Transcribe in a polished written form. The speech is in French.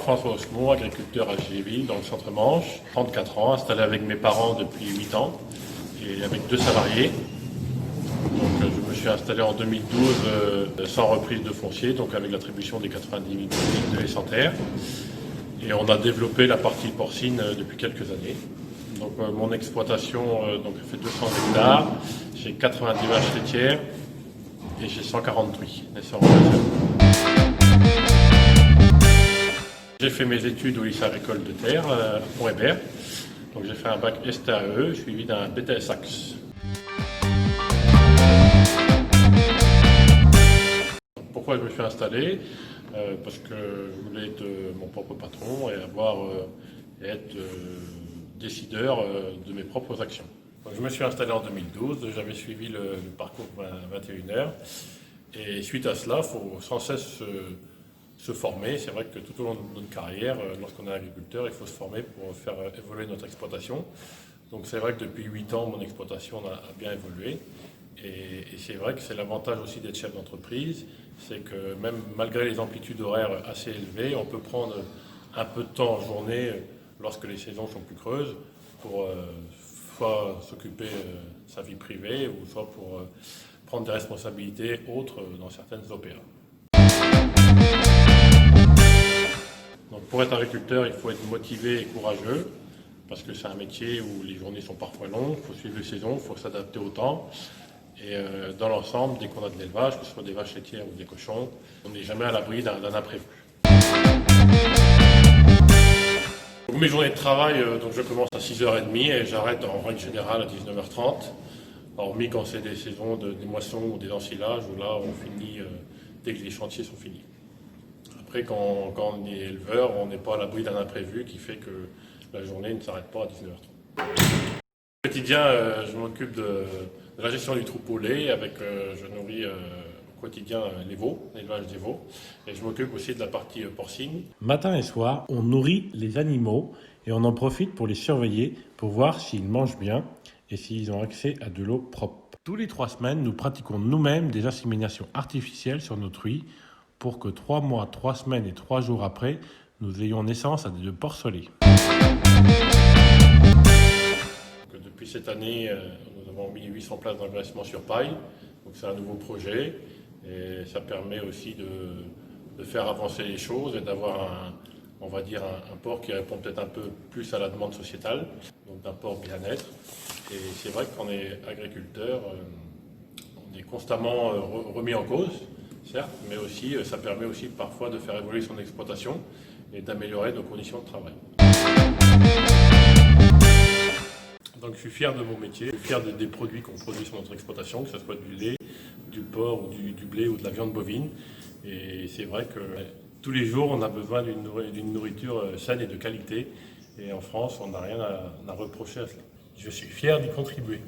François Osmond, agriculteur à Giéville, dans le centre-Manche, 34 ans, installé avec mes parents depuis 8 ans et avec 2 salariés. Donc, je me suis installé en 2012 sans reprise de foncier, donc avec l'attribution des 90 000 de Essentaire. Et on a développé la partie porcine depuis quelques années. Donc, mon exploitation fait 200 hectares, j'ai 90 vaches laitières et j'ai 140 truies. J'ai fait mes études au lycée agricole de Terre, à Pont-Hébert. Donc j'ai fait un bac STAE, suivi d'un BTS Axe. Pourquoi je me suis installé? Parce que je voulais être mon propre patron et être décideur de mes propres actions. Donc, je me suis installé en 2012, j'avais suivi le parcours 21 heures. Et suite à cela, il faut sans cesse se former. C'est vrai que tout au long de notre carrière, lorsqu'on est agriculteur, il faut se former pour faire évoluer notre exploitation. Donc c'est vrai que depuis 8 ans, mon exploitation a bien évolué. Et c'est vrai que c'est l'avantage aussi d'être chef d'entreprise, c'est que même malgré les amplitudes horaires assez élevées, on peut prendre un peu de temps en journée lorsque les saisons sont plus creuses pour soit s'occuper de sa vie privée ou soit pour prendre des responsabilités autres dans certaines OPA. Donc pour être agriculteur, il faut être motivé et courageux, parce que c'est un métier où les journées sont parfois longues, il faut suivre les saisons, il faut s'adapter au temps. Et dans l'ensemble, dès qu'on a de l'élevage, que ce soit des vaches laitières ou des cochons, on n'est jamais à l'abri d'un imprévu. Donc mes journées de travail, je commence à 6h30 et j'arrête en règle générale à 19h30. Hormis quand c'est des saisons des moissons ou des ensilages, où là on finit dès que les chantiers sont finis. Après, quand on est éleveur, on n'est pas à l'abri d'un imprévu qui fait que la journée ne s'arrête pas à 19h30. Au quotidien, je m'occupe de la gestion du troupeau lait, je nourris au quotidien les veaux, l'élevage des veaux, et je m'occupe aussi de la partie porcine. Matin et soir, on nourrit les animaux et on en profite pour les surveiller, pour voir s'ils mangent bien et s'ils ont accès à de l'eau propre. Tous les 3 semaines, nous pratiquons nous-mêmes des inséminations artificielles sur nos truies pour que 3 mois, 3 semaines et 3 jours après, nous ayons naissance à des porcelets. Depuis cette année, nous avons mis 800 places d'engraissement sur paille, donc c'est un nouveau projet et ça permet aussi de faire avancer les choses et d'avoir un porc qui répond peut-être un peu plus à la demande sociétale, donc d'un porc bien-être. Et c'est vrai que quand on est agriculteur, on est constamment remis en cause, certes, mais aussi ça permet aussi parfois de faire évoluer son exploitation et d'améliorer nos conditions de travail. Donc je suis fier de mon métier, je suis fier des produits qu'on produit sur notre exploitation, que ce soit du lait, du porc, ou du blé ou de la viande bovine. Et c'est vrai que tous les jours on a besoin d'une nourriture saine et de qualité. Et en France, on n'a rien à reprocher à cela. Je suis fier d'y contribuer.